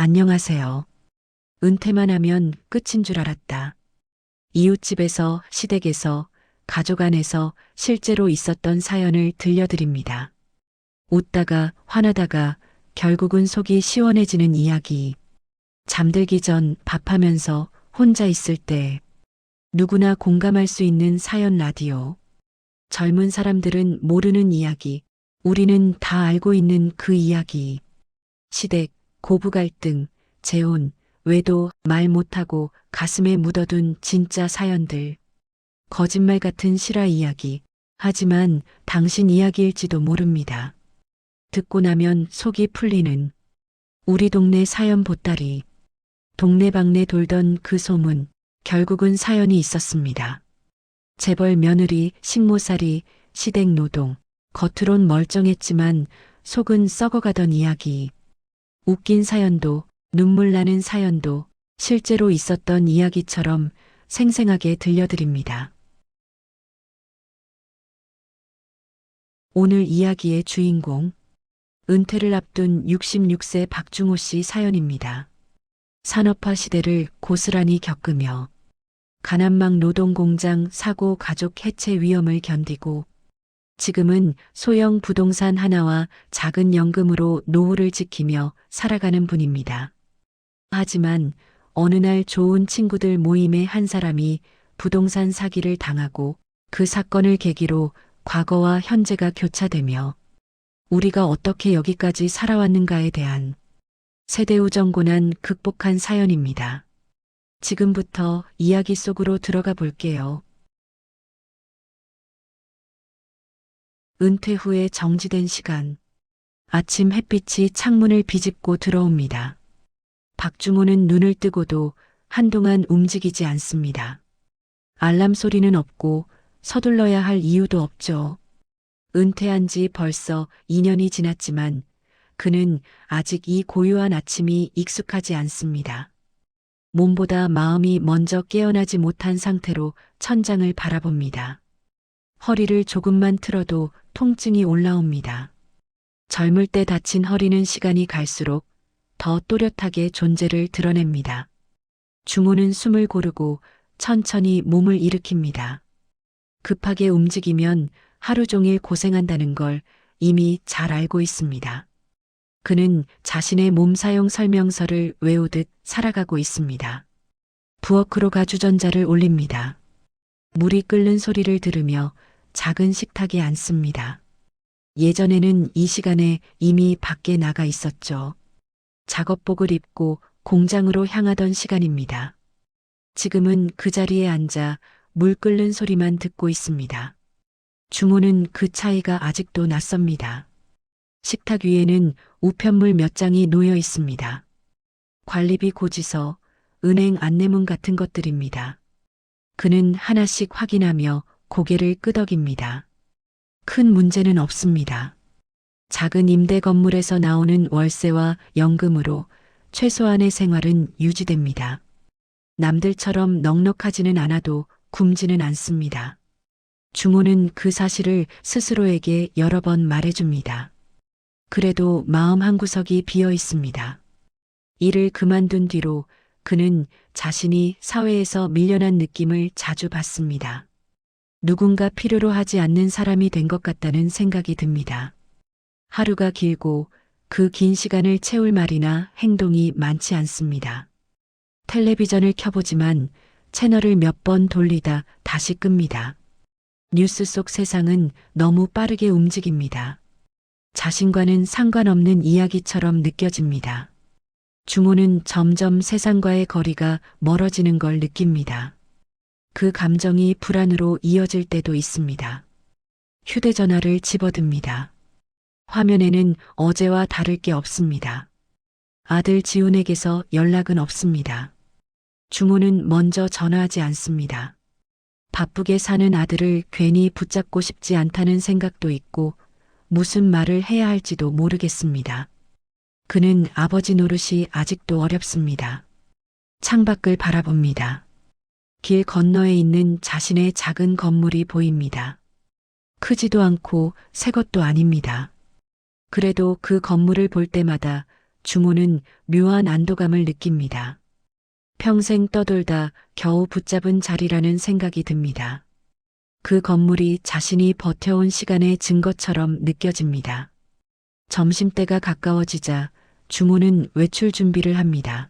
안녕하세요. 은퇴만 하면 끝인 줄 알았다. 이웃집에서, 시댁에서, 가족 안에서 실제로 있었던 사연을 들려드립니다. 웃다가 화나다가 결국은 속이 시원해지는 이야기. 잠들기 전 밥하면서 혼자 있을 때 누구나 공감할 수 있는 사연 라디오. 젊은 사람들은 모르는 이야기. 우리는 다 알고 있는 그 이야기. 시댁, 고부 갈등, 재혼, 외도, 말 못하고 가슴에 묻어둔 진짜 사연들. 거짓말 같은 실화 이야기. 하지만 당신 이야기일지도 모릅니다. 듣고 나면 속이 풀리는 우리 동네 사연 보따리. 동네방네 돌던 그 소문, 결국은 사연이 있었습니다. 재벌 며느리, 식모살이, 시댁 노동. 겉으론 멀쩡했지만 속은 썩어가던 이야기. 웃긴 사연도, 눈물 나는 사연도 실제로 있었던 이야기처럼 생생하게 들려드립니다. 오늘 이야기의 주인공, 은퇴를 앞둔 66세 박중호 씨 사연입니다. 산업화 시대를 고스란히 겪으며 가난망 노동공장 사고 가족 해체 위험을 견디고 지금은 소형 부동산 하나와 작은 연금으로 노후를 지키며 살아가는 분입니다. 하지만 어느 날 좋은 친구들 모임의 한 사람이 부동산 사기를 당하고 그 사건을 계기로 과거와 현재가 교차되며 우리가 어떻게 여기까지 살아왔는가에 대한 세대우정 고난 극복한 사연입니다. 지금부터 이야기 속으로 들어가 볼게요. 은퇴 후에 정지된 시간. 아침 햇빛이 창문을 비집고 들어옵니다. 박중호는 눈을 뜨고도 한동안 움직이지 않습니다. 알람 소리는 없고 서둘러야 할 이유도 없죠. 은퇴한 지 벌써 2년이 지났지만 그는 아직 이 고요한 아침이 익숙하지 않습니다. 몸보다 마음이 먼저 깨어나지 못한 상태로 천장을 바라봅니다. 허리를 조금만 틀어도 통증이 올라옵니다. 젊을 때 다친 허리는 시간이 갈수록 더 또렷하게 존재를 드러냅니다. 중호는 숨을 고르고 천천히 몸을 일으킵니다. 급하게 움직이면 하루 종일 고생한다는 걸 이미 잘 알고 있습니다. 그는 자신의 몸 사용 설명서를 외우듯 살아가고 있습니다. 부엌으로 가 주전자를 올립니다. 물이 끓는 소리를 들으며 작은 식탁에 앉습니다. 예전에는 이 시간에 이미 밖에 나가 있었죠. 작업복을 입고 공장으로 향하던 시간입니다. 지금은 그 자리에 앉아 물 끓는 소리만 듣고 있습니다. 중호는 그 차이가 아직도 낯섭니다. 식탁 위에는 우편물 몇 장이 놓여 있습니다. 관리비 고지서, 은행 안내문 같은 것들입니다. 그는 하나씩 확인하며 고개를 끄덕입니다. 큰 문제는 없습니다. 작은 임대 건물에서 나오는 월세와 연금으로 최소한의 생활은 유지됩니다. 남들처럼 넉넉하지는 않아도 굶지는 않습니다. 중호는 그 사실을 스스로에게 여러 번 말해줍니다. 그래도 마음 한구석이 비어 있습니다. 일을 그만둔 뒤로 그는 자신이 사회에서 밀려난 느낌을 자주 받습니다. 누군가 필요로 하지 않는 사람이 된 것 같다는 생각이 듭니다. 하루가 길고 그 긴 시간을 채울 말이나 행동이 많지 않습니다. 텔레비전을 켜보지만 채널을 몇 번 돌리다 다시 끕니다. 뉴스 속 세상은 너무 빠르게 움직입니다. 자신과는 상관없는 이야기처럼 느껴집니다. 중호는 점점 세상과의 거리가 멀어지는 걸 느낍니다. 그 감정이 불안으로 이어질 때도 있습니다. 휴대전화를 집어듭니다. 화면에는 어제와 다를 게 없습니다. 아들 지훈에게서 연락은 없습니다. 중호는 먼저 전화하지 않습니다. 바쁘게 사는 아들을 괜히 붙잡고 싶지 않다는 생각도 있고 무슨 말을 해야 할지도 모르겠습니다. 그는 아버지 노릇이 아직도 어렵습니다. 창밖을 바라봅니다. 길 건너에 있는 자신의 작은 건물이 보입니다. 크지도 않고 새 것도 아닙니다. 그래도 그 건물을 볼 때마다 주모는 묘한 안도감을 느낍니다. 평생 떠돌다 겨우 붙잡은 자리라는 생각이 듭니다. 그 건물이 자신이 버텨온 시간의 증거처럼 느껴집니다. 점심때가 가까워지자 주모는 외출 준비를 합니다.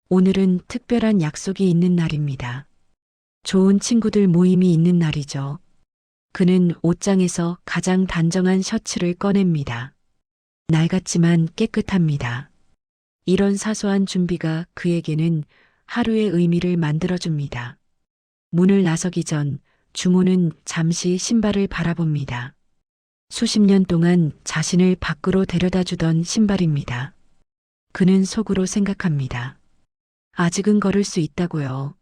오늘은 특별한 약속이 있는 날입니다. 좋은 친구들 모임이 있는 날이죠. 그는 옷장에서 가장 단정한 셔츠를 꺼냅니다. 낡았지만 깨끗합니다. 이런 사소한 준비가 그에게는 하루의 의미를 만들어줍니다. 문을 나서기 전 주모는 잠시 신발을 바라봅니다. 수십 년 동안 자신을 밖으로 데려다 주던 신발입니다. 그는 속으로 생각합니다. 아직은 걸을 수 있다고요.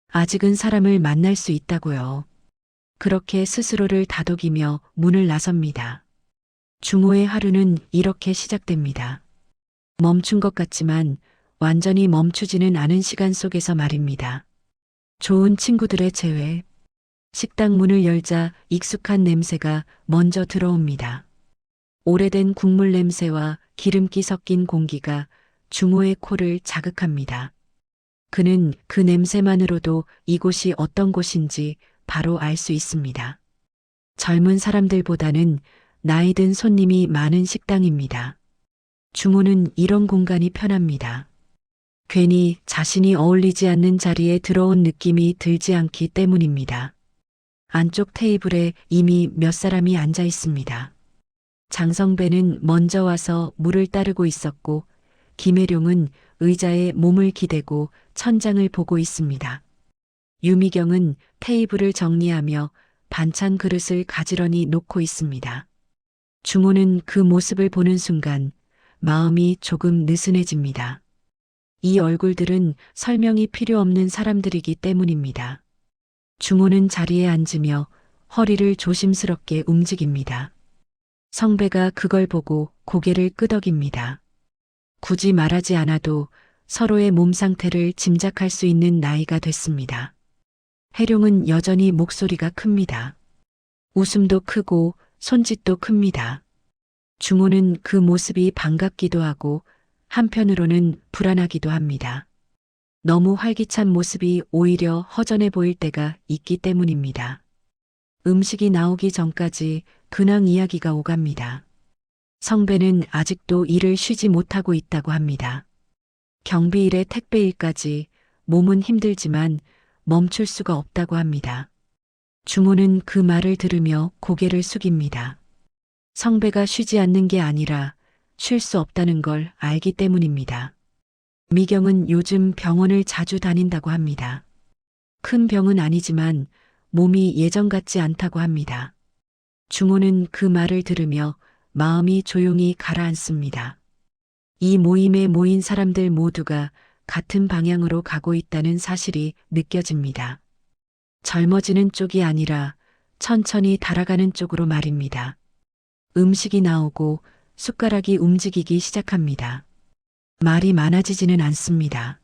아직은 사람을 만날 수 있다고요. 그렇게 스스로를 다독이며 문을 나섭니다. 주모의 하루는 이렇게 시작됩니다. 멈춘 것 같지만 완전히 멈추지는 않은 시간 속에서 말입니다. 좋은 친구들의 재회. 식당 문을 열자 익숙한 냄새가 먼저 들어옵니다. 오래된 국물 냄새와 기름기 섞인 공기가 주모의 코를 자극합니다. 그는 그 냄새만으로도 이곳이 어떤 곳인지 바로 알 수 있습니다. 젊은 사람들보다는 나이 든 손님이 많은 식당입니다. 주모는 이런 공간이 편합니다. 괜히 자신이 어울리지 않는 자리에 들어온 느낌이 들지 않기 때문입니다. 안쪽 테이블에 이미 몇 사람이 앉아 있습니다. 장성배는 먼저 와서 물을 따르고 있었고 김혜룡은 의자에 몸을 기대고 천장을 보고 있습니다. 유미경은 테이블을 정리하며 반찬 그릇을 가지런히 놓고 있습니다. 주모는 그 모습을 보는 순간 마음이 조금 느슨해집니다. 이 얼굴들은 설명이 필요 없는 사람들이기 때문입니다. 주모는 자리에 앉으며 허리를 조심스럽게 움직입니다. 성배가 그걸 보고 고개를 끄덕입니다. 굳이 말하지 않아도 서로의 몸 상태를 짐작할 수 있는 나이가 됐습니다. 혜룡은 여전히 목소리가 큽니다. 웃음도 크고 손짓도 큽니다. 주모는 그 모습이 반갑기도 하고 한편으로는 불안하기도 합니다. 너무 활기찬 모습이 오히려 허전해 보일 때가 있기 때문입니다. 음식이 나오기 전까지 근황 이야기가 오갑니다. 성배는 아직도 일을 쉬지 못하고 있다고 합니다. 경비일에 택배일까지 몸은 힘들지만 멈출 수가 없다고 합니다. 주모는 그 말을 들으며 고개를 숙입니다. 성배가 쉬지 않는 게 아니라 쉴 수 없다는 걸 알기 때문입니다. 미경은 요즘 병원을 자주 다닌다고 합니다. 큰 병은 아니지만 몸이 예전 같지 않다고 합니다. 주모는 그 말을 들으며 마음이 조용히 가라앉습니다. 이 모임에 모인 사람들 모두가 같은 방향으로 가고 있다는 사실이 느껴집니다. 젊어지는 쪽이 아니라 천천히 달아가는 쪽으로 말입니다. 음식이 나오고 숟가락이 움직이기 시작합니다. 말이 많아지지는 않습니다.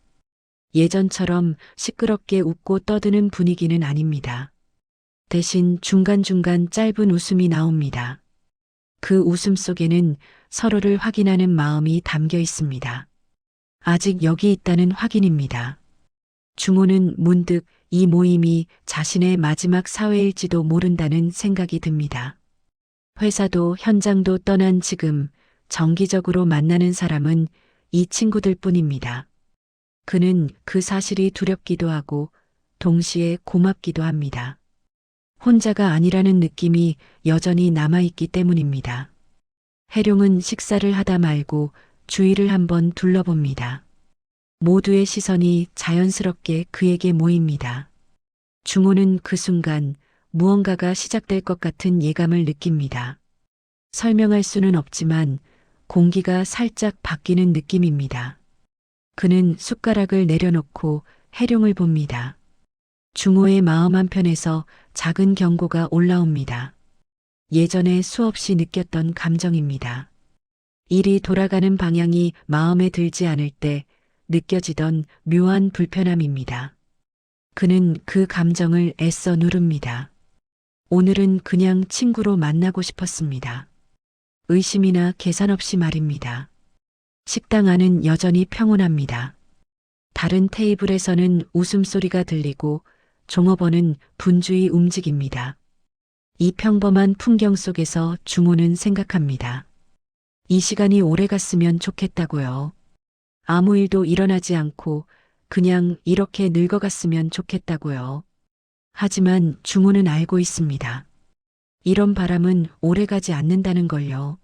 예전처럼 시끄럽게 웃고 떠드는 분위기는 아닙니다. 대신 중간중간 짧은 웃음이 나옵니다. 그 웃음 속에는 서로를 확인하는 마음이 담겨 있습니다. 아직 여기 있다는 확인입니다. 주모는 문득 이 모임이 자신의 마지막 사회일지도 모른다는 생각이 듭니다. 회사도 현장도 떠난 지금 정기적으로 만나는 사람은 이 친구들 뿐입니다. 그는 그 사실이 두렵기도 하고 동시에 고맙기도 합니다. 혼자가 아니라는 느낌이 여전히 남아있기 때문입니다. 혜룡은 식사를 하다 말고 주위를 한번 둘러봅니다. 모두의 시선이 자연스럽게 그에게 모입니다. 주모는 그 순간 무언가가 시작될 것 같은 예감을 느낍니다. 설명할 수는 없지만 공기가 살짝 바뀌는 느낌입니다. 그는 숟가락을 내려놓고 혜룡을 봅니다. 주모의 마음 한편에서 작은 경고가 올라옵니다. 예전에 수없이 느꼈던 감정입니다. 일이 돌아가는 방향이 마음에 들지 않을 때 느껴지던 묘한 불편함입니다. 그는 그 감정을 애써 누릅니다. 오늘은 그냥 친구로 만나고 싶었습니다. 의심이나 계산 없이 말입니다. 식당 안은 여전히 평온합니다. 다른 테이블에서는 웃음소리가 들리고 종업원은 분주히 움직입니다. 이 평범한 풍경 속에서 중호는 생각합니다. 이 시간이 오래 갔으면 좋겠다고요. 아무 일도 일어나지 않고 그냥 이렇게 늙어갔으면 좋겠다고요. 하지만 중호는 알고 있습니다. 이런 바람은 오래 가지 않는다는 걸요.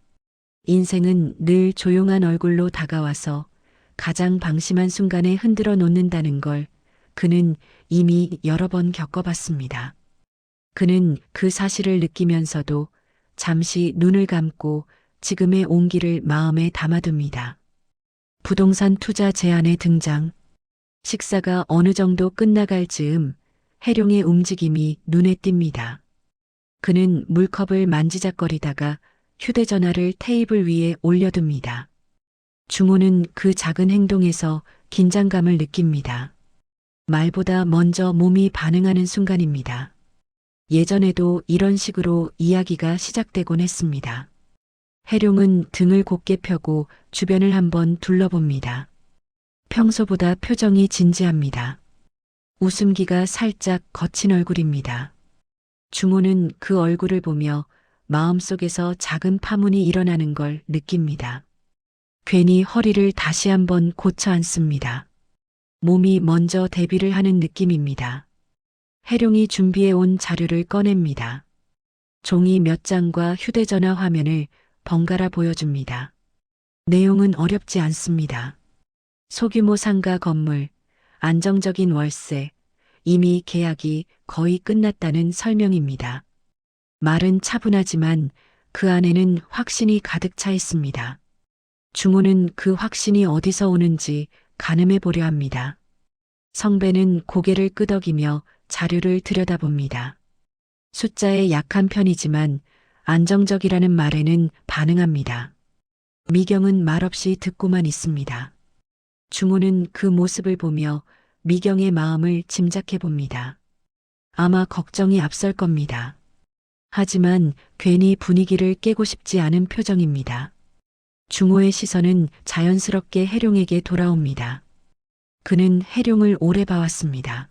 인생은 늘 조용한 얼굴로 다가와서 가장 방심한 순간에 흔들어 놓는다는 걸 그는 이미 여러 번 겪어봤습니다. 그는 그 사실을 느끼면서도 잠시 눈을 감고 지금의 온기를 마음에 담아둡니다. 부동산 투자 제안의 등장, 식사가 어느 정도 끝나갈 즈음 해룡의 움직임이 눈에 띕니다. 그는 물컵을 만지작거리다가 휴대전화를 테이블 위에 올려둡니다. 중호는 그 작은 행동에서 긴장감을 느낍니다. 말보다 먼저 몸이 반응하는 순간입니다. 예전에도 이런 식으로 이야기가 시작되곤 했습니다. 해룡은 등을 곧게 펴고 주변을 한번 둘러봅니다. 평소보다 표정이 진지합니다. 웃음기가 살짝 거친 얼굴입니다. 중호는 그 얼굴을 보며 마음속에서 작은 파문이 일어나는 걸 느낍니다. 괜히 허리를 다시 한번 고쳐 앉습니다. 몸이 먼저 대비를 하는 느낌입니다. 해룡이 준비해 온 자료를 꺼냅니다. 종이 몇 장과 휴대전화 화면을 번갈아 보여줍니다. 내용은 어렵지 않습니다. 소규모 상가 건물, 안정적인 월세, 이미 계약이 거의 끝났다는 설명입니다. 말은 차분하지만 그 안에는 확신이 가득 차 있습니다. 중호는 그 확신이 어디서 오는지 가늠해 보려 합니다. 성배는 고개를 끄덕이며 자료를 들여다봅니다. 숫자에 약한 편이지만 안정적이라는 말에는 반응합니다. 미경은 말없이 듣고만 있습니다. 중호는 그 모습을 보며 미경의 마음을 짐작해 봅니다. 아마 걱정이 앞설 겁니다. 하지만 괜히 분위기를 깨고 싶지 않은 표정입니다. 중호의 시선은 자연스럽게 해룡에게 돌아옵니다. 그는 해룡을 오래 봐왔습니다.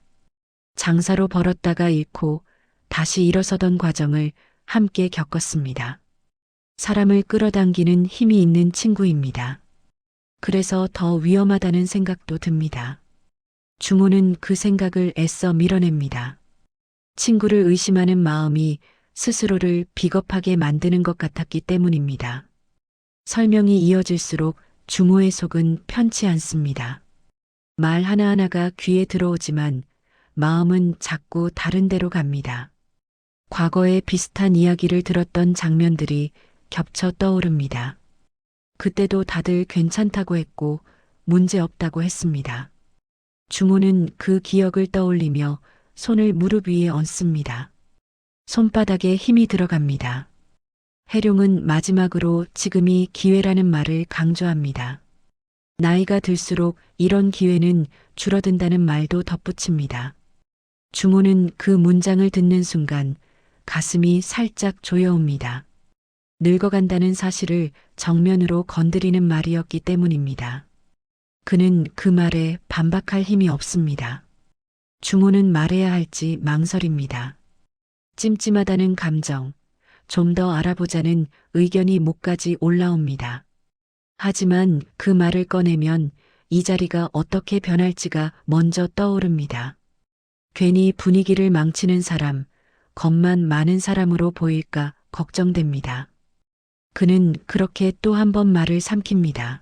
장사로 벌었다가 잃고 다시 일어서던 과정을 함께 겪었습니다. 사람을 끌어당기는 힘이 있는 친구입니다. 그래서 더 위험하다는 생각도 듭니다. 중호는 그 생각을 애써 밀어냅니다. 친구를 의심하는 마음이 스스로를 비겁하게 만드는 것 같았기 때문입니다. 설명이 이어질수록 중호의 속은 편치 않습니다. 말 하나하나가 귀에 들어오지만 마음은 자꾸 다른 데로 갑니다. 과거에 비슷한 이야기를 들었던 장면들이 겹쳐 떠오릅니다. 그때도 다들 괜찮다고 했고 문제 없다고 했습니다. 중호는 그 기억을 떠올리며 손을 무릎 위에 얹습니다. 손바닥에 힘이 들어갑니다. 해룡은 마지막으로 지금이 기회라는 말을 강조합니다. 나이가 들수록 이런 기회는 줄어든다는 말도 덧붙입니다. 중호는 그 문장을 듣는 순간 가슴이 살짝 조여옵니다. 늙어간다는 사실을 정면으로 건드리는 말이었기 때문입니다. 그는 그 말에 반박할 힘이 없습니다. 중호는 말해야 할지 망설입니다. 찜찜하다는 감정, 좀 더 알아보자는 의견이 목까지 올라옵니다. 하지만 그 말을 꺼내면 이 자리가 어떻게 변할지가 먼저 떠오릅니다. 괜히 분위기를 망치는 사람, 겁만 많은 사람으로 보일까 걱정됩니다. 그는 그렇게 또 한 번 말을 삼킵니다.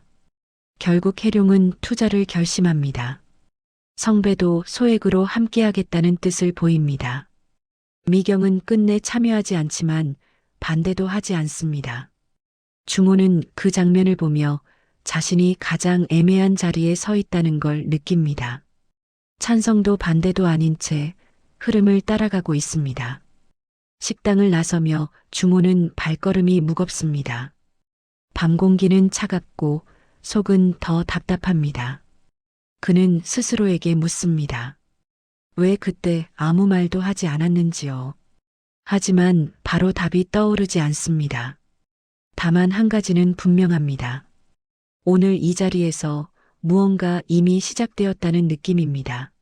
결국 해룡은 투자를 결심합니다. 성배도 소액으로 함께하겠다는 뜻을 보입니다. 미경은 끝내 참여하지 않지만 반대도 하지 않습니다. 중호는 그 장면을 보며 자신이 가장 애매한 자리에 서 있다는 걸 느낍니다. 찬성도 반대도 아닌 채 흐름을 따라가고 있습니다. 식당을 나서며 중호는 발걸음이 무겁습니다. 밤 공기는 차갑고 속은 더 답답합니다. 그는 스스로에게 묻습니다. 왜 그때 아무 말도 하지 않았는지요. 하지만 바로 답이 떠오르지 않습니다. 다만 한 가지는 분명합니다. 오늘 이 자리에서 무언가 이미 시작되었다는 느낌입니다.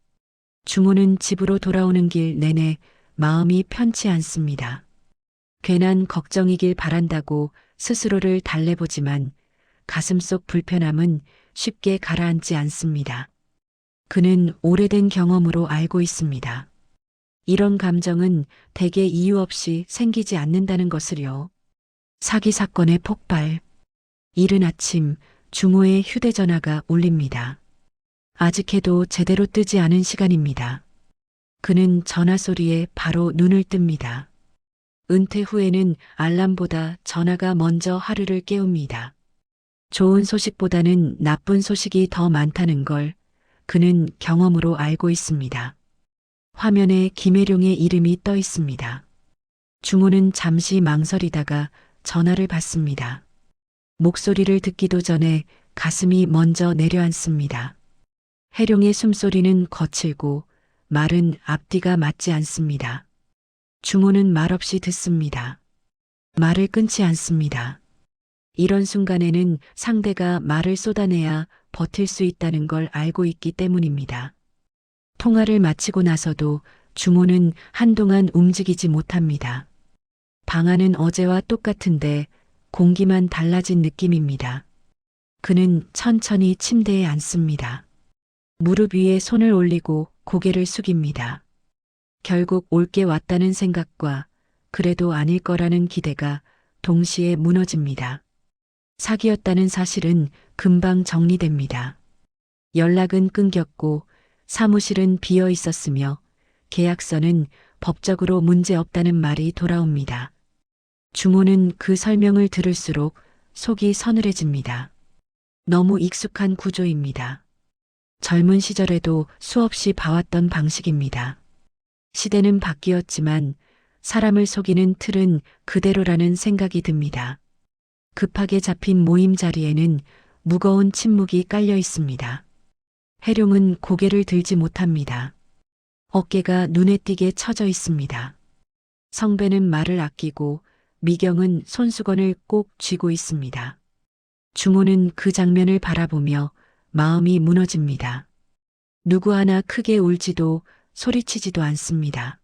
주모는 집으로 돌아오는 길 내내 마음이 편치 않습니다. 괜한 걱정이길 바란다고 스스로를 달래보지만 가슴속 불편함은 쉽게 가라앉지 않습니다. 그는 오래된 경험으로 알고 있습니다. 이런 감정은 대개 이유 없이 생기지 않는다는 것을요. 사기 사건의 폭발. 이른 아침 주모의 휴대전화가 울립니다. 아직 해도 제대로 뜨지 않은 시간입니다. 그는 전화 소리에 바로 눈을 뜹니다. 은퇴 후에는 알람보다 전화가 먼저 하루를 깨웁니다. 좋은 소식보다는 나쁜 소식이 더 많다는 걸 그는 경험으로 알고 있습니다. 화면에 김혜룡의 이름이 떠 있습니다. 주모는 잠시 망설이다가 전화를 받습니다. 목소리를 듣기도 전에 가슴이 먼저 내려앉습니다. 혜룡의 숨소리는 거칠고 말은 앞뒤가 맞지 않습니다. 주모는 말없이 듣습니다. 말을 끊지 않습니다. 이런 순간에는 상대가 말을 쏟아내야 버틸 수 있다는 걸 알고 있기 때문입니다. 통화를 마치고 나서도 주모는 한동안 움직이지 못합니다. 방안은 어제와 똑같은데 공기만 달라진 느낌입니다. 그는 천천히 침대에 앉습니다. 무릎 위에 손을 올리고 고개를 숙입니다. 결국 올게 왔다는 생각과 그래도 아닐 거라는 기대가 동시에 무너집니다. 사기였다는 사실은 금방 정리됩니다. 연락은 끊겼고 사무실은 비어 있었으며 계약서는 법적으로 문제 없다는 말이 돌아옵니다. 주모는 그 설명을 들을수록 속이 서늘해집니다. 너무 익숙한 구조입니다. 젊은 시절에도 수없이 봐왔던 방식입니다. 시대는 바뀌었지만 사람을 속이는 틀은 그대로라는 생각이 듭니다. 급하게 잡힌 모임 자리에는 무거운 침묵이 깔려 있습니다. 혜룡은 고개를 들지 못합니다. 어깨가 눈에 띄게 처져 있습니다. 성배는 말을 아끼고 미경은 손수건을 꼭 쥐고 있습니다. 주모는 그 장면을 바라보며 마음이 무너집니다. 누구 하나 크게 울지도 소리치지도 않습니다.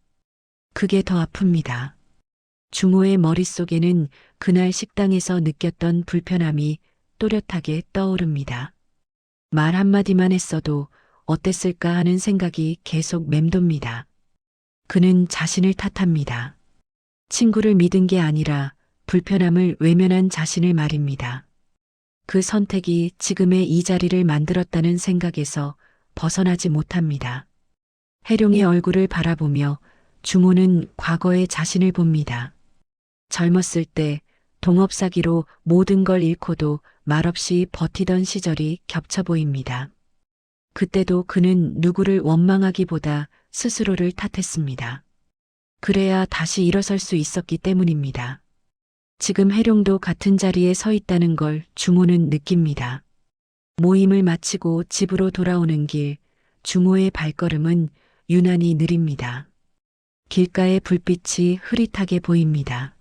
그게 더 아픕니다. 주모의 머릿속에는 그날 식당에서 느꼈던 불편함이 또렷하게 떠오릅니다. 말 한마디만 했어도 어땠을까 하는 생각이 계속 맴돕니다. 그는 자신을 탓합니다. 친구를 믿은 게 아니라 불편함을 외면한 자신을 말입니다. 그 선택이 지금의 이 자리를 만들었다는 생각에서 벗어나지 못합니다. 혜룡의 얼굴을 바라보며 주모는 과거의 자신을 봅니다. 젊었을 때 동업사기로 모든 걸 잃고도 말없이 버티던 시절이 겹쳐 보입니다. 그때도 그는 누구를 원망하기보다 스스로를 탓했습니다. 그래야 다시 일어설 수 있었기 때문입니다. 지금 혜룡도 같은 자리에 서 있다는 걸 주모는 느낍니다. 모임을 마치고 집으로 돌아오는 길, 주모의 발걸음은 유난히 느립니다. 길가의 불빛이 흐릿하게 보입니다.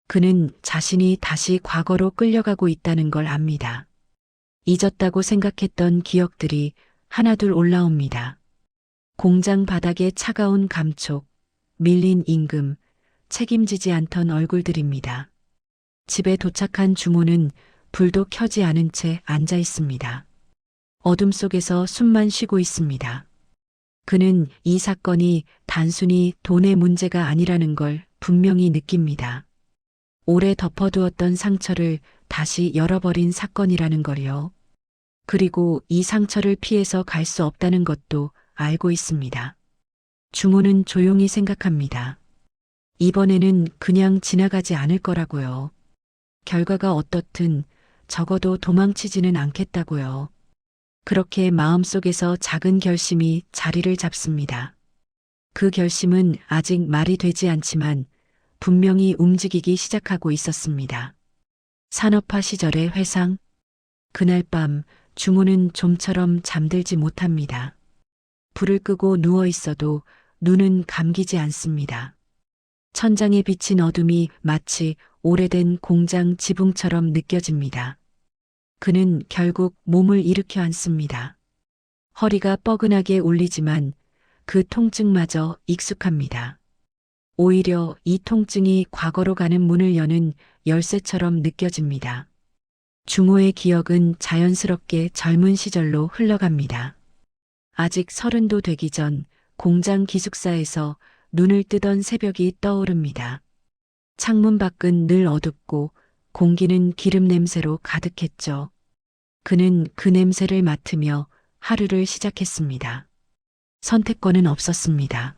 그는 자신이 다시 과거로 끌려가고 있다는 걸 압니다. 잊었다고 생각했던 기억들이 하나둘 올라옵니다. 공장 바닥의 차가운 감촉, 밀린 임금, 책임지지 않던 얼굴들입니다. 집에 도착한 주모는 불도 켜지 않은 채 앉아 있습니다. 어둠 속에서 숨만 쉬고 있습니다. 그는 이 사건이 단순히 돈의 문제가 아니라는 걸 분명히 느낍니다. 오래 덮어두었던 상처를 다시 열어버린 사건이라는 걸요. 그리고 이 상처를 피해서 갈 수 없다는 것도 알고 있습니다. 주모는 조용히 생각합니다. 이번에는 그냥 지나가지 않을 거라고요. 결과가 어떻든 적어도 도망치지는 않겠다고요. 그렇게 마음속에서 작은 결심이 자리를 잡습니다. 그 결심은 아직 말이 되지 않지만 분명히 움직이기 시작하고 있었습니다. 산업화 시절의 회상. 그날 밤 주모는 좀처럼 잠들지 못합니다. 불을 끄고 누워 있어도 눈은 감기지 않습니다. 천장에 비친 어둠이 마치 오래된 공장 지붕처럼 느껴집니다. 그는 결국 몸을 일으켜 앉습니다. 허리가 뻐근하게 울리지만 그 통증마저 익숙합니다. 오히려 이 통증이 과거로 가는 문을 여는 열쇠처럼 느껴집니다. 중호의 기억은 자연스럽게 젊은 시절로 흘러갑니다. 아직 30도 되기 전 공장 기숙사에서 눈을 뜨던 새벽이 떠오릅니다. 창문 밖은 늘 어둡고 공기는 기름 냄새로 가득했죠. 그는 그 냄새를 맡으며 하루를 시작했습니다. 선택권은 없었습니다.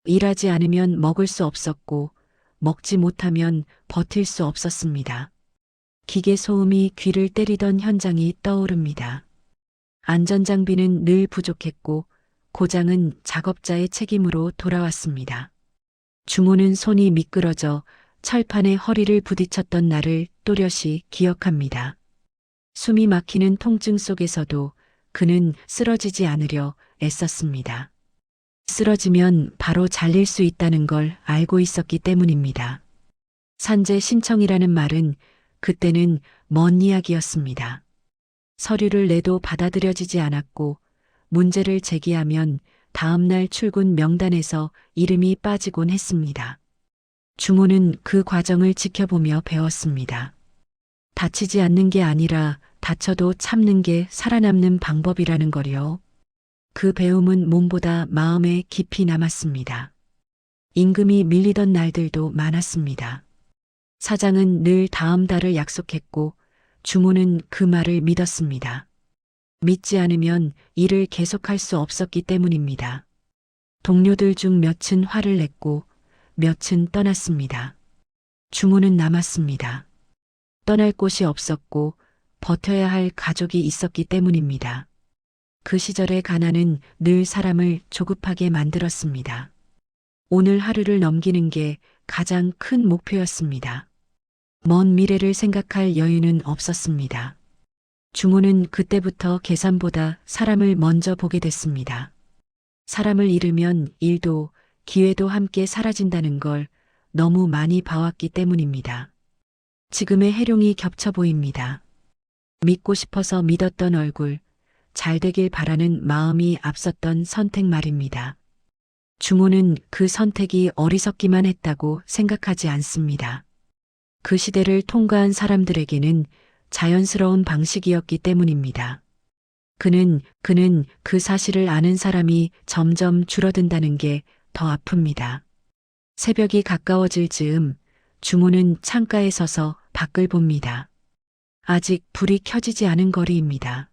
일하지 않으면 먹을 수 없었고, 먹지 못하면 버틸 수 없었습니다. 기계 소음이 귀를 때리던 현장이 떠오릅니다. 안전장비는 늘 부족했고, 고장은 작업자의 책임으로 돌아왔습니다. 중호는 손이 미끄러져 철판에 허리를 부딪혔던 날을 또렷이 기억합니다. 숨이 막히는 통증 속에서도 그는 쓰러지지 않으려 애썼습니다. 쓰러지면 바로 잘릴 수 있다는 걸 알고 있었기 때문입니다. 산재 신청이라는 말은 그때는 먼 이야기였습니다. 서류를 내도 받아들여지지 않았고 문제를 제기하면 다음날 출근 명단에서 이름이 빠지곤 했습니다. 중호는 그 과정을 지켜보며 배웠습니다. 다치지 않는 게 아니라 다쳐도 참는 게 살아남는 방법이라는 거요. 그 배움은 몸보다 마음에 깊이 남았습니다. 임금이 밀리던 날들도 많았습니다. 사장은 늘 다음 달을 약속했고 중호는 그 말을 믿었습니다. 믿지 않으면 일을 계속할 수 없었기 때문입니다. 동료들 중 몇은 화를 냈고 몇은 떠났습니다. 중호는 남았습니다. 떠날 곳이 없었고 버텨야 할 가족이 있었기 때문입니다. 그 시절의 가난은 늘 사람을 조급하게 만들었습니다. 오늘 하루를 넘기는 게 가장 큰 목표였습니다. 먼 미래를 생각할 여유는 없었습니다. 중호는 그때부터 계산보다 사람을 먼저 보게 됐습니다. 사람을 잃으면 일도 기회도 함께 사라진다는 걸 너무 많이 봐왔기 때문입니다. 지금의 해룡이 겹쳐 보입니다. 믿고 싶어서 믿었던 얼굴, 잘 되길 바라는 마음이 앞섰던 선택 말입니다. 중호는 그 선택이 어리석기만 했다고 생각하지 않습니다. 그 시대를 통과한 사람들에게는 자연스러운 방식이었기 때문입니다. 그는 그 사실을 아는 사람이 점점 줄어든다는 게 더 아픕니다. 새벽이 가까워질 즈음 중호는 창가에 서서 밖을 봅니다. 아직 불이 켜지지 않은 거리입니다.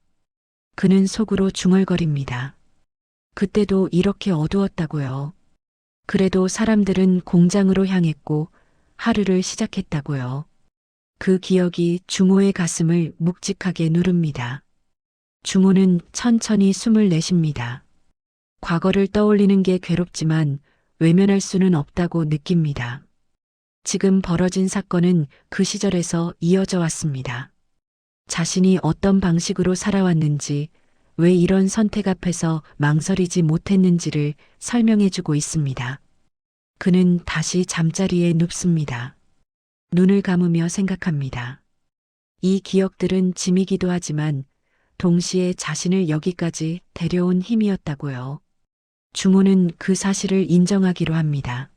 그는 속으로 중얼거립니다. 그때도 이렇게 어두웠다고요. 그래도 사람들은 공장으로 향했고 하루를 시작했다고요. 그 기억이 중호의 가슴을 묵직하게 누릅니다. 중호는 천천히 숨을 내쉽니다. 과거를 떠올리는 게 괴롭지만 외면할 수는 없다고 느낍니다. 지금 벌어진 사건은 그 시절에서 이어져 왔습니다. 자신이 어떤 방식으로 살아왔는지, 왜 이런 선택 앞에서 망설이지 못했는지를 설명해주고 있습니다. 그는 다시 잠자리에 눕습니다. 눈을 감으며 생각합니다. 이 기억들은 짐이기도 하지만 동시에 자신을 여기까지 데려온 힘이었다고요. 중호는 그 사실을 인정하기로 합니다.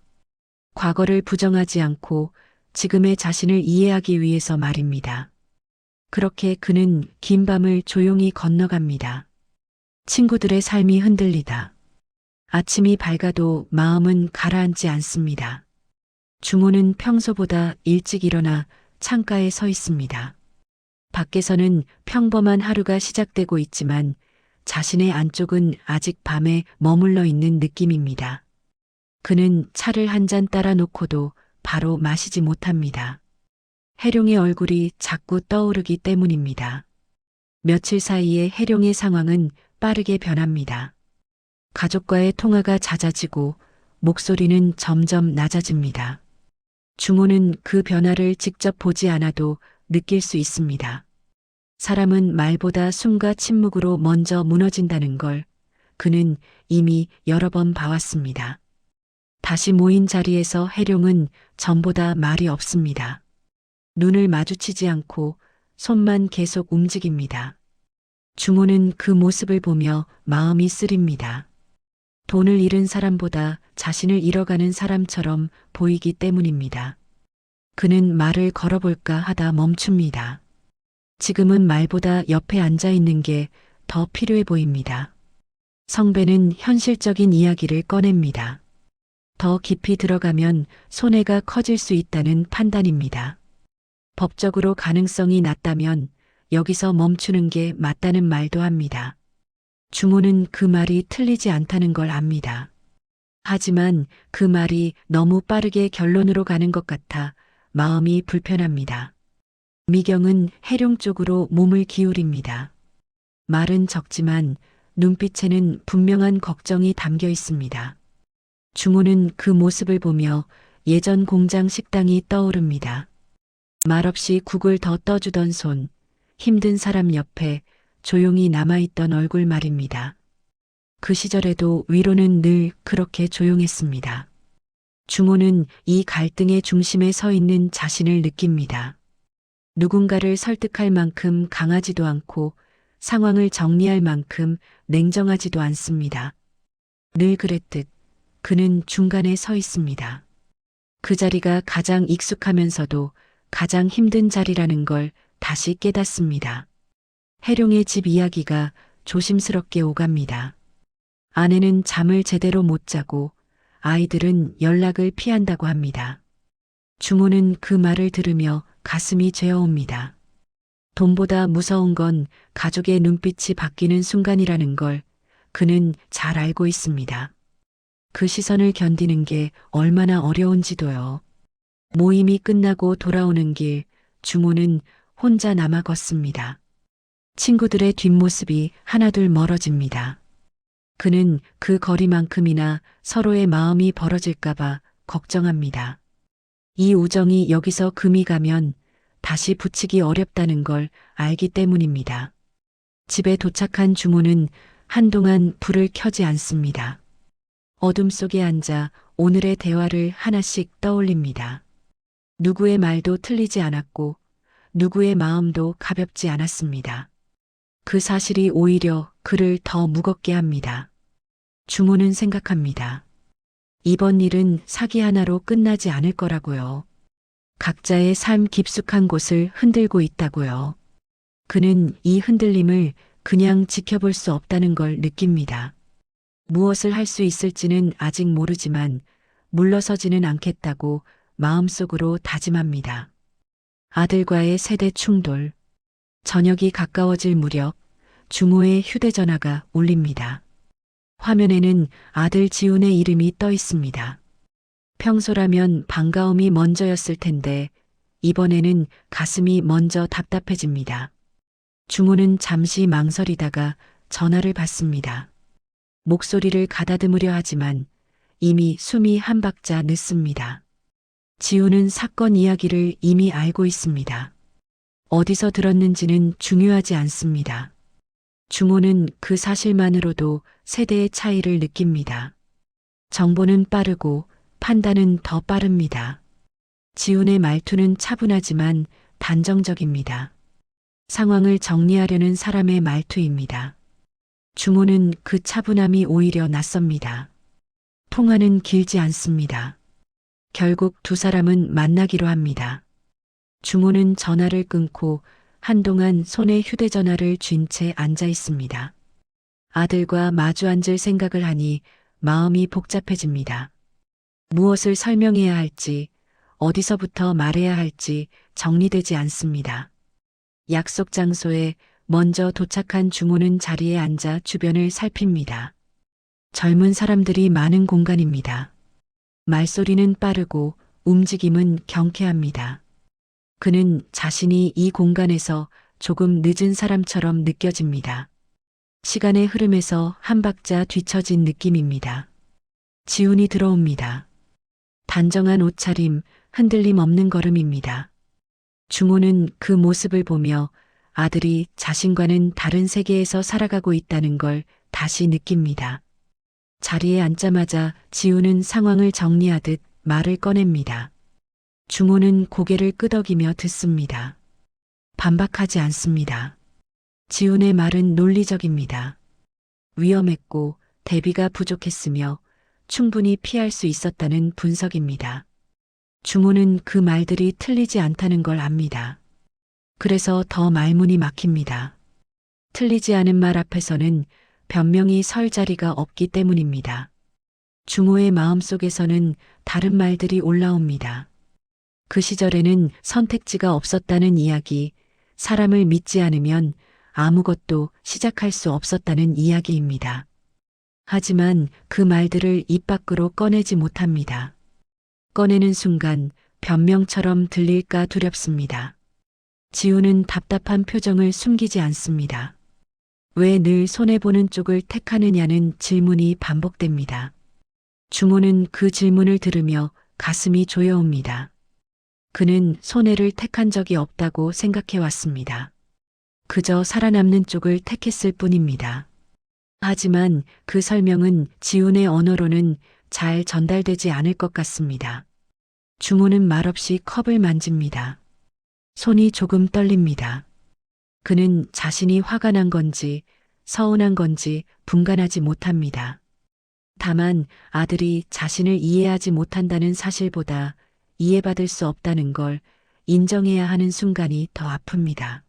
과거를 부정하지 않고 지금의 자신을 이해하기 위해서 말입니다. 그렇게 그는 긴 밤을 조용히 건너갑니다. 친구들의 삶이 흔들리다. 아침이 밝아도 마음은 가라앉지 않습니다. 중호는 평소보다 일찍 일어나 창가에 서 있습니다. 밖에서는 평범한 하루가 시작되고 있지만 자신의 안쪽은 아직 밤에 머물러 있는 느낌입니다. 그는 차를 한 잔 따라 놓고도 바로 마시지 못합니다. 해룡의 얼굴이 자꾸 떠오르기 때문입니다. 며칠 사이에 해룡의 상황은 빠르게 변합니다. 가족과의 통화가 잦아지고 목소리는 점점 낮아집니다. 중호는 그 변화를 직접 보지 않아도 느낄 수 있습니다. 사람은 말보다 숨과 침묵으로 먼저 무너진다는 걸 그는 이미 여러 번 봐왔습니다. 다시 모인 자리에서 해룡은 전보다 말이 없습니다. 눈을 마주치지 않고 손만 계속 움직입니다. 주모는 그 모습을 보며 마음이 쓰립니다. 돈을 잃은 사람보다 자신을 잃어가는 사람처럼 보이기 때문입니다. 그는 말을 걸어볼까 하다 멈춥니다. 지금은 말보다 옆에 앉아 있는 게 더 필요해 보입니다. 성배는 현실적인 이야기를 꺼냅니다. 더 깊이 들어가면 손해가 커질 수 있다는 판단입니다. 법적으로 가능성이 낮다면 여기서 멈추는 게 맞다는 말도 합니다. 주모는 그 말이 틀리지 않다는 걸 압니다. 하지만 그 말이 너무 빠르게 결론으로 가는 것 같아 마음이 불편합니다. 미경은 해룡 쪽으로 몸을 기울입니다. 말은 적지만 눈빛에는 분명한 걱정이 담겨 있습니다. 주모는 그 모습을 보며 예전 공장 식당이 떠오릅니다. 말없이 국을 더 떠주던 손, 힘든 사람 옆에 조용히 남아있던 얼굴 말입니다. 그 시절에도 위로는 늘 그렇게 조용했습니다. 주모는 이 갈등의 중심에 서 있는 자신을 느낍니다. 누군가를 설득할 만큼 강하지도 않고 상황을 정리할 만큼 냉정하지도 않습니다. 늘 그랬듯 그는 중간에 서 있습니다. 그 자리가 가장 익숙하면서도 가장 힘든 자리라는 걸 다시 깨닫습니다. 해룡의 집 이야기가 조심스럽게 오갑니다. 아내는 잠을 제대로 못 자고 아이들은 연락을 피한다고 합니다. 주모는 그 말을 들으며 가슴이 죄어옵니다. 돈보다 무서운 건 가족의 눈빛이 바뀌는 순간이라는 걸 그는 잘 알고 있습니다. 그 시선을 견디는 게 얼마나 어려운지도요. 모임이 끝나고 돌아오는 길, 주모는 혼자 남아 걷습니다. 친구들의 뒷모습이 하나둘 멀어집니다. 그는 그 거리만큼이나 서로의 마음이 벌어질까봐 걱정합니다. 이 우정이 여기서 금이 가면 다시 붙이기 어렵다는 걸 알기 때문입니다. 집에 도착한 주모는 한동안 불을 켜지 않습니다. 어둠 속에 앉아 오늘의 대화를 하나씩 떠올립니다. 누구의 말도 틀리지 않았고 누구의 마음도 가볍지 않았습니다. 그 사실이 오히려 그를 더 무겁게 합니다. 주모는 생각합니다. 이번 일은 사기 하나로 끝나지 않을 거라고요. 각자의 삶 깊숙한 곳을 흔들고 있다고요. 그는 이 흔들림을 그냥 지켜볼 수 없다는 걸 느낍니다. 무엇을 할 수 있을지는 아직 모르지만 물러서지는 않겠다고 마음속으로 다짐합니다. 아들과의 세대 충돌. 저녁이 가까워질 무렵 주모의 휴대전화가 울립니다. 화면에는 아들 지훈의 이름이 떠 있습니다. 평소라면 반가움이 먼저였을 텐데 이번에는 가슴이 먼저 답답해집니다. 주모는 잠시 망설이다가 전화를 받습니다. 목소리를 가다듬으려 하지만 이미 숨이 한 박자 늦습니다. 지훈은 사건 이야기를 이미 알고 있습니다. 어디서 들었는지는 중요하지 않습니다. 주모는 그 사실만으로도 세대의 차이를 느낍니다. 정보는 빠르고 판단은 더 빠릅니다. 지훈의 말투는 차분하지만 단정적입니다. 상황을 정리하려는 사람의 말투입니다. 주모는 그 차분함이 오히려 낯섭니다. 통화는 길지 않습니다. 결국 두 사람은 만나기로 합니다. 주모는 전화를 끊고 한동안 손에 휴대전화를 쥔 채 앉아 있습니다. 아들과 마주 앉을 생각을 하니 마음이 복잡해집니다. 무엇을 설명해야 할지, 어디서부터 말해야 할지 정리되지 않습니다. 약속 장소에 먼저 도착한 주모는 자리에 앉아 주변을 살핍니다. 젊은 사람들이 많은 공간입니다. 말소리는 빠르고 움직임은 경쾌합니다. 그는 자신이 이 공간에서 조금 늦은 사람처럼 느껴집니다. 시간의 흐름에서 한 박자 뒤처진 느낌입니다. 지훈이 들어옵니다. 단정한 옷차림, 흔들림 없는 걸음입니다. 주모는 그 모습을 보며 아들이 자신과는 다른 세계에서 살아가고 있다는 걸 다시 느낍니다. 자리에 앉자마자 지훈은 상황을 정리하듯 말을 꺼냅니다. 주모는 고개를 끄덕이며 듣습니다. 반박하지 않습니다. 지훈의 말은 논리적입니다. 위험했고 대비가 부족했으며 충분히 피할 수 있었다는 분석입니다. 주모는 그 말들이 틀리지 않다는 걸 압니다. 그래서 더 말문이 막힙니다. 틀리지 않은 말 앞에서는 변명이 설 자리가 없기 때문입니다. 주모의 마음속에서는 다른 말들이 올라옵니다. 그 시절에는 선택지가 없었다는 이야기, 사람을 믿지 않으면 아무것도 시작할 수 없었다는 이야기입니다. 하지만 그 말들을 입 밖으로 꺼내지 못합니다. 꺼내는 순간 변명처럼 들릴까 두렵습니다. 지우는 답답한 표정을 숨기지 않습니다. 왜 늘 손해보는 쪽을 택하느냐는 질문이 반복됩니다. 주모는 그 질문을 들으며 가슴이 조여옵니다. 그는 손해를 택한 적이 없다고 생각해 왔습니다. 그저 살아남는 쪽을 택했을 뿐입니다. 하지만 그 설명은 지훈의 언어로는 잘 전달되지 않을 것 같습니다. 주모는 말없이 컵을 만집니다. 손이 조금 떨립니다. 그는 자신이 화가 난 건지 서운한 건지 분간하지 못합니다. 다만 아들이 자신을 이해하지 못한다는 사실보다 이해받을 수 없다는 걸 인정해야 하는 순간이 더 아픕니다.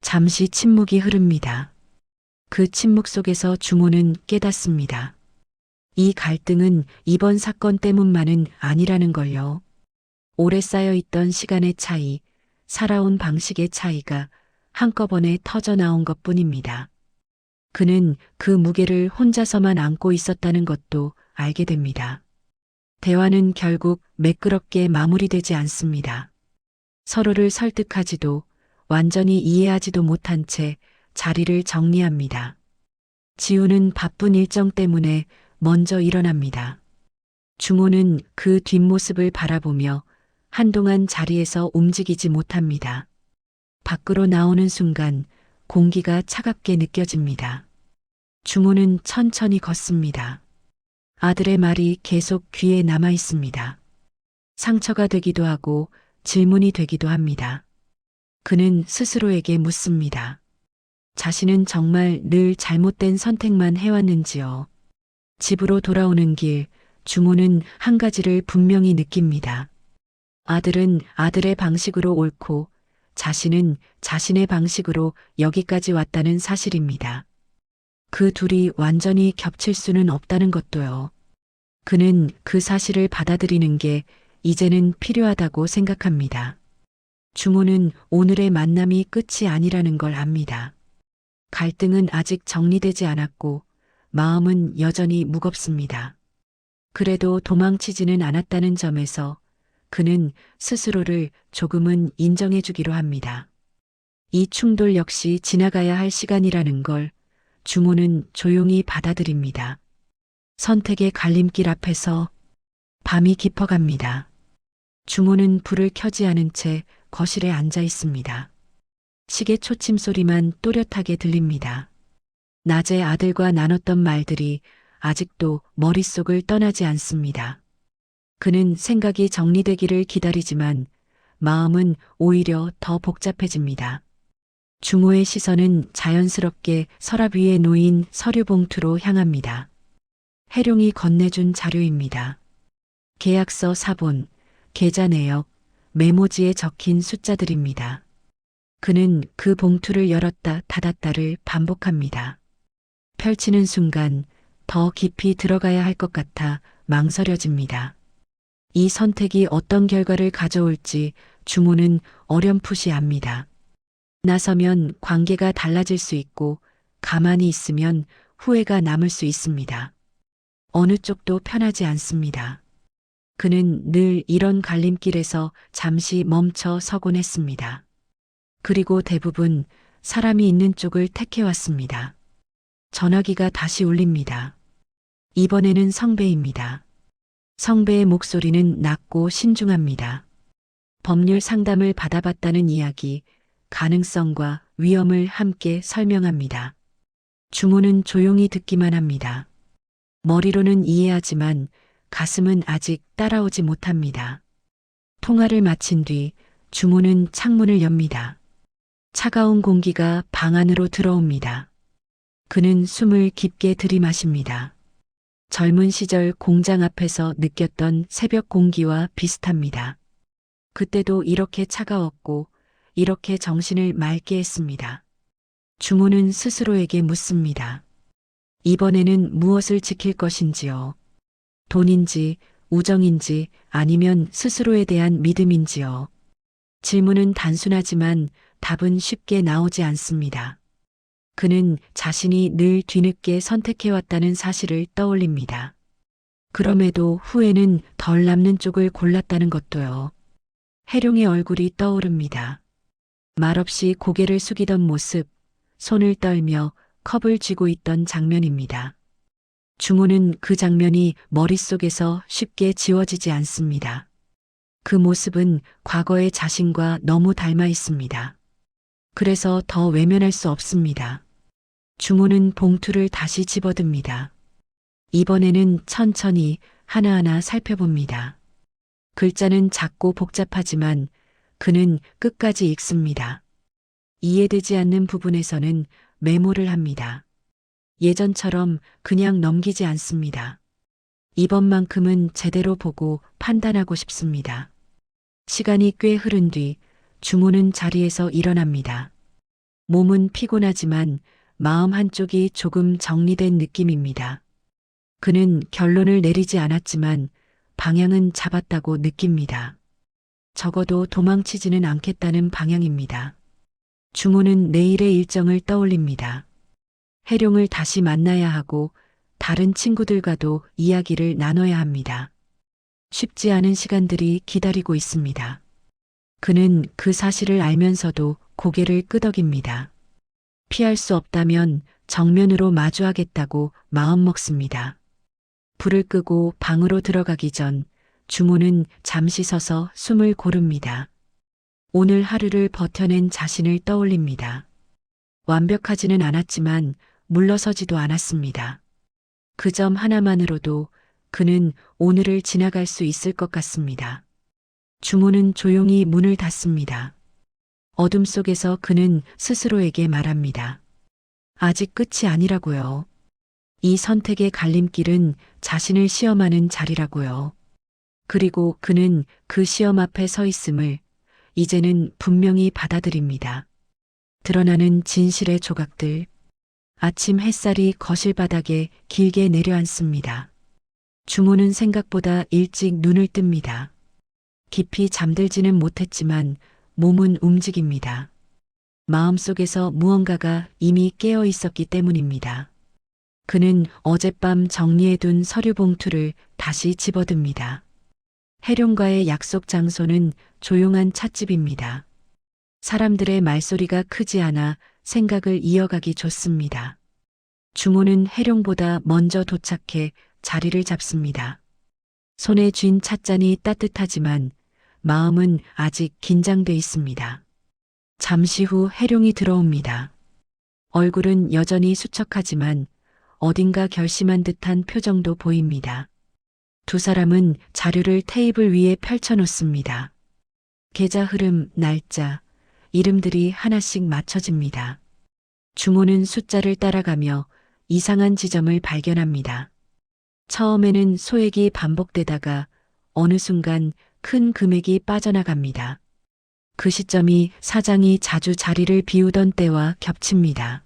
잠시 침묵이 흐릅니다. 그 침묵 속에서 주모는 깨닫습니다. 이 갈등은 이번 사건 때문만은 아니라는 걸요. 오래 쌓여있던 시간의 차이, 살아온 방식의 차이가 한꺼번에 터져 나온 것 뿐입니다. 그는 그 무게를 혼자서만 안고 있었다는 것도 알게 됩니다. 대화는 결국 매끄럽게 마무리되지 않습니다. 서로를 설득하지도 완전히 이해하지도 못한 채 자리를 정리합니다. 지우는 바쁜 일정 때문에 먼저 일어납니다. 주모는 그 뒷모습을 바라보며 한동안 자리에서 움직이지 못합니다. 밖으로 나오는 순간 공기가 차갑게 느껴집니다. 주모는 천천히 걷습니다. 아들의 말이 계속 귀에 남아 있습니다. 상처가 되기도 하고 질문이 되기도 합니다. 그는 스스로에게 묻습니다. 자신은 정말 늘 잘못된 선택만 해왔는지요. 집으로 돌아오는 길, 주모는 한 가지를 분명히 느낍니다. 아들은 아들의 방식으로 옳고 자신은 자신의 방식으로 여기까지 왔다는 사실입니다. 그 둘이 완전히 겹칠 수는 없다는 것도요. 그는 그 사실을 받아들이는 게 이제는 필요하다고 생각합니다. 주모는 오늘의 만남이 끝이 아니라는 걸 압니다. 갈등은 아직 정리되지 않았고 마음은 여전히 무겁습니다. 그래도 도망치지는 않았다는 점에서 그는 스스로를 조금은 인정해 주기로 합니다. 이 충돌 역시 지나가야 할 시간이라는 걸 주모는 조용히 받아들입니다. 선택의 갈림길 앞에서 밤이 깊어갑니다. 주모는 불을 켜지 않은 채 거실에 앉아 있습니다. 시계 초침 소리만 또렷하게 들립니다. 낮에 아들과 나눴던 말들이 아직도 머릿속을 떠나지 않습니다. 그는 생각이 정리되기를 기다리지만 마음은 오히려 더 복잡해집니다. 주모의 시선은 자연스럽게 서랍 위에 놓인 서류 봉투로 향합니다. 해룡이 건네준 자료입니다. 계약서 사본, 계좌 내역, 메모지에 적힌 숫자들입니다. 그는 그 봉투를 열었다 닫았다를 반복합니다. 펼치는 순간 더 깊이 들어가야 할 것 같아 망설여집니다. 이 선택이 어떤 결과를 가져올지 주모는 어렴풋이 압니다. 나서면 관계가 달라질 수 있고 가만히 있으면 후회가 남을 수 있습니다. 어느 쪽도 편하지 않습니다. 그는 늘 이런 갈림길에서 잠시 멈춰 서곤 했습니다. 그리고 대부분 사람이 있는 쪽을 택해왔습니다. 전화기가 다시 울립니다. 이번에는 성배입니다. 성배의 목소리는 낮고 신중합니다. 법률 상담을 받아봤다는 이야기, 가능성과 위험을 함께 설명합니다. 주모는 조용히 듣기만 합니다. 머리로는 이해하지만 가슴은 아직 따라오지 못합니다. 통화를 마친 뒤 주모는 창문을 엽니다. 차가운 공기가 방 안으로 들어옵니다. 그는 숨을 깊게 들이마십니다. 젊은 시절 공장 앞에서 느꼈던 새벽 공기와 비슷합니다. 그때도 이렇게 차가웠고 이렇게 정신을 맑게 했습니다. 주모는 스스로에게 묻습니다. 이번에는 무엇을 지킬 것인지요? 돈인지, 우정인지, 아니면 스스로에 대한 믿음인지요? 질문은 단순하지만 답은 쉽게 나오지 않습니다. 그는 자신이 늘 뒤늦게 선택해왔다는 사실을 떠올립니다. 그럼에도 후에는 덜 남는 쪽을 골랐다는 것도요. 해룡의 얼굴이 떠오릅니다. 말없이 고개를 숙이던 모습, 손을 떨며 컵을 쥐고 있던 장면입니다. 주모는 그 장면이 머릿속에서 쉽게 지워지지 않습니다. 그 모습은 과거의 자신과 너무 닮아 있습니다. 그래서 더 외면할 수 없습니다. 주모는 봉투를 다시 집어듭니다. 이번에는 천천히 하나하나 살펴봅니다. 글자는 작고 복잡하지만 그는 끝까지 읽습니다. 이해되지 않는 부분에서는 메모를 합니다. 예전처럼 그냥 넘기지 않습니다. 이번만큼은 제대로 보고 판단하고 싶습니다. 시간이 꽤 흐른 뒤 주모는 자리에서 일어납니다. 몸은 피곤하지만 마음 한쪽이 조금 정리된 느낌입니다. 그는 결론을 내리지 않았지만 방향은 잡았다고 느낍니다. 적어도 도망치지는 않겠다는 방향입니다. 주모는 내일의 일정을 떠올립니다. 해룡을 다시 만나야 하고 다른 친구들과도 이야기를 나눠야 합니다. 쉽지 않은 시간들이 기다리고 있습니다. 그는 그 사실을 알면서도 고개를 끄덕입니다. 피할 수 없다면 정면으로 마주하겠다고 마음먹습니다. 불을 끄고 방으로 들어가기 전 주모는 잠시 서서 숨을 고릅니다. 오늘 하루를 버텨낸 자신을 떠올립니다. 완벽하지는 않았지만 물러서지도 않았습니다. 그 점 하나만으로도 그는 오늘을 지나갈 수 있을 것 같습니다. 주모는 조용히 문을 닫습니다. 어둠 속에서 그는 스스로에게 말합니다. 아직 끝이 아니라고요. 이 선택의 갈림길은 자신을 시험하는 자리라고요. 그리고 그는 그 시험 앞에 서 있음을 이제는 분명히 받아들입니다. 드러나는 진실의 조각들. 아침 햇살이 거실 바닥에 길게 내려앉습니다. 주모는 생각보다 일찍 눈을 뜹니다. 깊이 잠들지는 못했지만 몸은 움직입니다. 마음속에서 무언가가 이미 깨어 있었기 때문입니다. 그는 어젯밤 정리해둔 서류 봉투를 다시 집어듭니다. 해룡과의 약속 장소는 조용한 찻집입니다. 사람들의 말소리가 크지 않아 생각을 이어가기 좋습니다. 주모는 해룡보다 먼저 도착해 자리를 잡습니다. 손에 쥔 찻잔이 따뜻하지만 마음은 아직 긴장돼 있습니다. 잠시 후 해룡이 들어옵니다. 얼굴은 여전히 수척하지만 어딘가 결심한 듯한 표정도 보입니다. 두 사람은 자료를 테이블 위에 펼쳐놓습니다. 계좌 흐름, 날짜, 이름들이 하나씩 맞춰집니다. 주모는 숫자를 따라가며 이상한 지점을 발견합니다. 처음에는 소액이 반복되다가 어느 순간 큰 금액이 빠져나갑니다. 그 시점이 사장이 자주 자리를 비우던 때와 겹칩니다.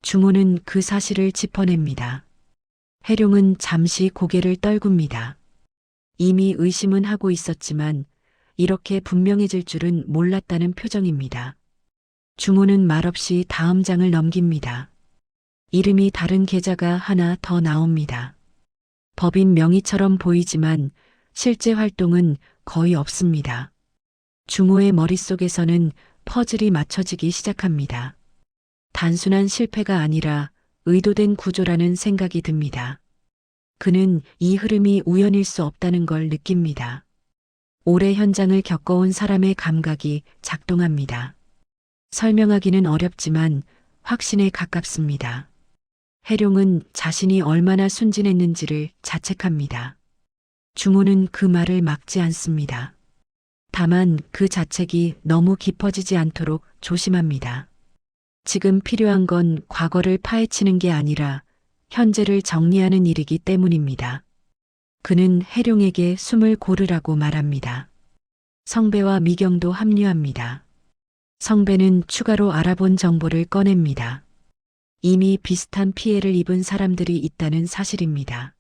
주모는 그 사실을 짚어냅니다. 해룡은 잠시 고개를 떨굽니다. 이미 의심은 하고 있었지만 이렇게 분명해질 줄은 몰랐다는 표정입니다. 주모는 말없이 다음 장을 넘깁니다. 이름이 다른 계좌가 하나 더 나옵니다. 법인 명의처럼 보이지만 실제 활동은 거의 없습니다. 주모의 머릿속에서는 퍼즐이 맞춰지기 시작합니다. 단순한 실패가 아니라 의도된 구조라는 생각이 듭니다. 그는 이 흐름이 우연일 수 없다는 걸 느낍니다. 오래 현장을 겪어온 사람의 감각이 작동합니다. 설명하기는 어렵지만 확신에 가깝습니다. 해룡은 자신이 얼마나 순진했는지를 자책합니다. 주모는 그 말을 막지 않습니다. 다만 그 자책이 너무 깊어지지 않도록 조심합니다. 지금 필요한 건 과거를 파헤치는 게 아니라 현재를 정리하는 일이기 때문입니다. 그는 해룡에게 숨을 고르라고 말합니다. 성배와 미경도 합류합니다. 성배는 추가로 알아본 정보를 꺼냅니다. 이미 비슷한 피해를 입은 사람들이 있다는 사실입니다.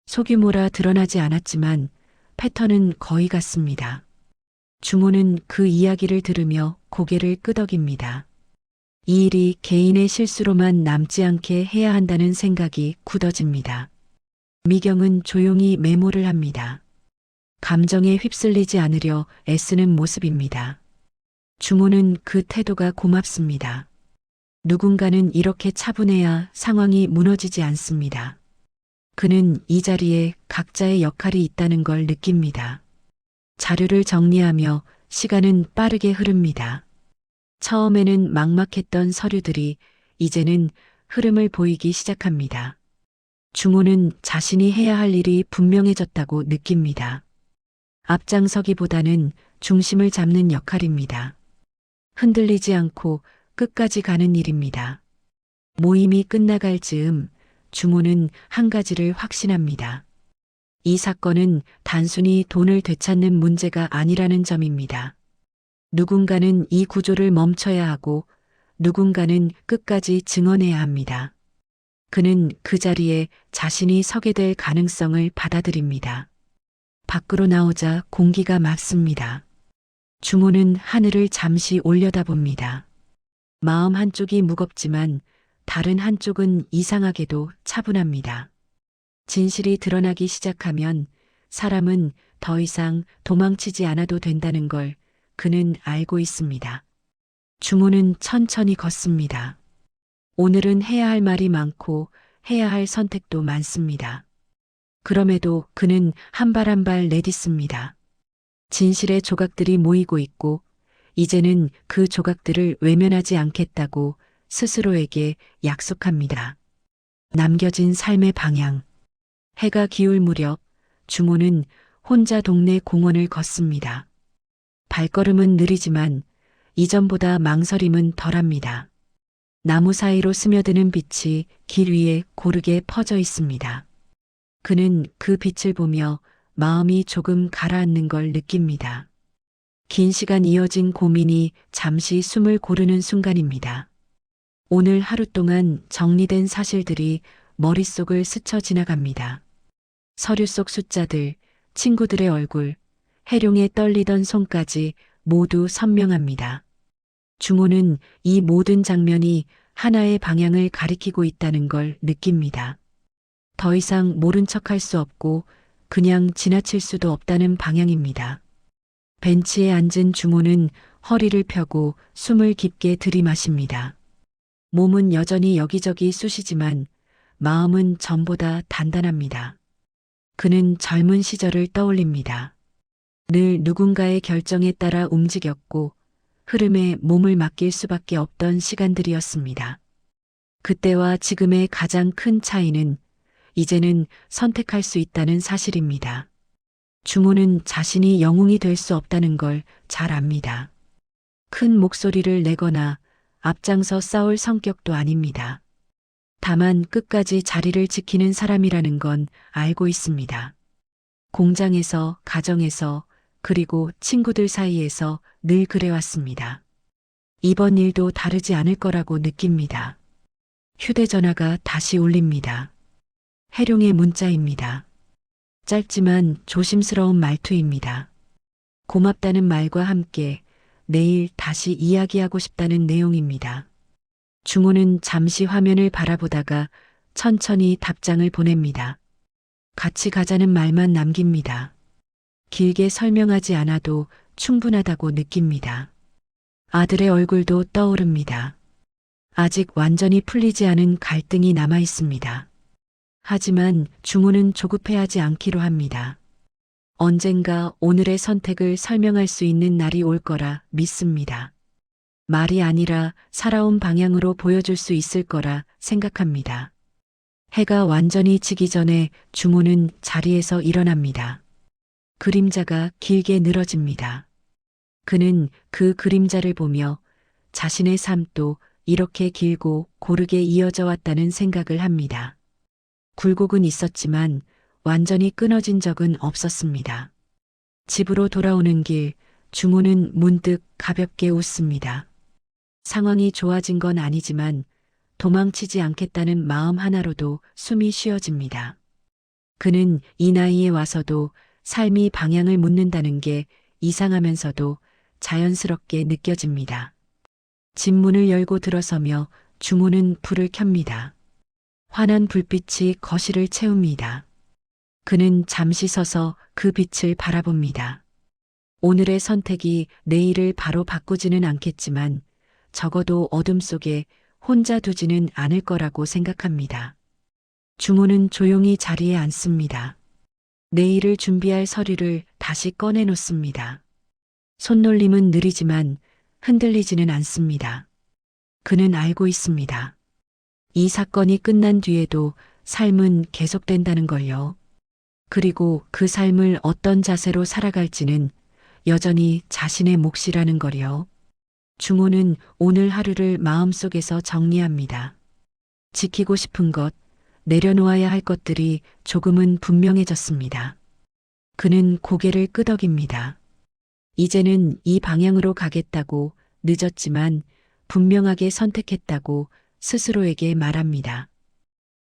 소규모라 드러나지 않았지만 패턴은 거의 같습니다. 주모는 그 이야기를 들으며 고개를 끄덕입니다. 이 일이 개인의 실수로만 남지 않게 해야 한다는 생각이 굳어집니다. 미경은 조용히 메모를 합니다. 감정에 휩쓸리지 않으려 애쓰는 모습입니다. 주모는 그 태도가 고맙습니다. 누군가는 이렇게 차분해야 상황이 무너지지 않습니다. 그는 이 자리에 각자의 역할이 있다는 걸 느낍니다. 자료를 정리하며 시간은 빠르게 흐릅니다. 처음에는 막막했던 서류들이 이제는 흐름을 보이기 시작합니다. 주모는 자신이 해야 할 일이 분명해졌다고 느낍니다. 앞장서기보다는 중심을 잡는 역할입니다. 흔들리지 않고 끝까지 가는 일입니다. 모임이 끝나갈 즈음 주모는 한 가지를 확신합니다. 이 사건은 단순히 돈을 되찾는 문제가 아니라는 점입니다. 누군가는 이 구조를 멈춰야 하고 누군가는 끝까지 증언해야 합니다. 그는 그 자리에 자신이 서게 될 가능성을 받아들입니다. 밖으로 나오자 공기가 맑습니다. 주모는 하늘을 잠시 올려다봅니다. 마음 한쪽이 무겁지만 다른 한쪽은 이상하게도 차분합니다. 진실이 드러나기 시작하면 사람은 더 이상 도망치지 않아도 된다는 걸 그는 알고 있습니다. 주모는 천천히 걷습니다. 오늘은 해야 할 말이 많고 해야 할 선택도 많습니다. 그럼에도 그는 한 발 한 발 내딛습니다. 진실의 조각들이 모이고 있고 이제는 그 조각들을 외면하지 않겠다고 스스로에게 약속합니다. 남겨진 삶의 방향. 해가 기울 무렵 주모는 혼자 동네 공원을 걷습니다. 발걸음은 느리지만 이전보다 망설임은 덜합니다. 나무 사이로 스며드는 빛이 길 위에 고르게 퍼져 있습니다. 그는 그 빛을 보며 마음이 조금 가라앉는 걸 느낍니다. 긴 시간 이어진 고민이 잠시 숨을 고르는 순간입니다. 오늘 하루 동안 정리된 사실들이 머릿속을 스쳐 지나갑니다. 서류 속 숫자들, 친구들의 얼굴, 해룡의 떨리던 손까지 모두 선명합니다. 주모는 이 모든 장면이 하나의 방향을 가리키고 있다는 걸 느낍니다. 더 이상 모른 척할 수 없고 그냥 지나칠 수도 없다는 방향입니다. 벤치에 앉은 주모는 허리를 펴고 숨을 깊게 들이마십니다. 몸은 여전히 여기저기 쑤시지만 마음은 전보다 단단합니다. 그는 젊은 시절을 떠올립니다. 늘 누군가의 결정에 따라 움직였고 흐름에 몸을 맡길 수밖에 없던 시간들이었습니다. 그때와 지금의 가장 큰 차이는 이제는 선택할 수 있다는 사실입니다. 주모는 자신이 영웅이 될 수 없다는 걸 잘 압니다. 큰 목소리를 내거나 앞장서 싸울 성격도 아닙니다. 다만 끝까지 자리를 지키는 사람이라는 건 알고 있습니다. 공장에서, 가정에서, 그리고 친구들 사이에서 늘 그래왔습니다. 이번 일도 다르지 않을 거라고 느낍니다. 휴대전화가 다시 울립니다. 해룡의 문자입니다. 짧지만 조심스러운 말투입니다. 고맙다는 말과 함께 내일 다시 이야기하고 싶다는 내용입니다. 주모는 잠시 화면을 바라보다가 천천히 답장을 보냅니다. 같이 가자는 말만 남깁니다. 길게 설명하지 않아도 충분하다고 느낍니다. 아들의 얼굴도 떠오릅니다. 아직 완전히 풀리지 않은 갈등이 남아 있습니다. 하지만 주모는 조급해하지 않기로 합니다. 언젠가 오늘의 선택을 설명할 수 있는 날이 올 거라 믿습니다. 말이 아니라 살아온 방향으로 보여줄 수 있을 거라 생각합니다. 해가 완전히 지기 전에 주모는 자리에서 일어납니다. 그림자가 길게 늘어집니다. 그는 그 그림자를 보며 자신의 삶도 이렇게 길고 고르게 이어져 왔다는 생각을 합니다. 굴곡은 있었지만 완전히 끊어진 적은 없었습니다. 집으로 돌아오는 길, 중호는 문득 가볍게 웃습니다. 상황이 좋아진 건 아니지만 도망치지 않겠다는 마음 하나로도 숨이 쉬어집니다. 그는 이 나이에 와서도 삶이 방향을 묻는다는 게 이상하면서도 자연스럽게 느껴집니다. 집 문을 열고 들어서며 중호는 불을 켭니다. 환한 불빛이 거실을 채웁니다. 그는 잠시 서서 그 빛을 바라봅니다. 오늘의 선택이 내일을 바로 바꾸지는 않겠지만 적어도 어둠 속에 혼자 두지는 않을 거라고 생각합니다. 중호는 조용히 자리에 앉습니다. 내일을 준비할 서류를 다시 꺼내 놓습니다. 손놀림은 느리지만 흔들리지는 않습니다. 그는 알고 있습니다. 이 사건이 끝난 뒤에도 삶은 계속된다는 걸요. 그리고 그 삶을 어떤 자세로 살아갈지는 여전히 자신의 몫이라는 걸요. 중호는 오늘 하루를 마음속에서 정리합니다. 지키고 싶은 것, 내려놓아야 할 것들이 조금은 분명해졌습니다. 그는 고개를 끄덕입니다. 이제는 이 방향으로 가겠다고, 늦었지만 분명하게 선택했다고 스스로에게 말합니다.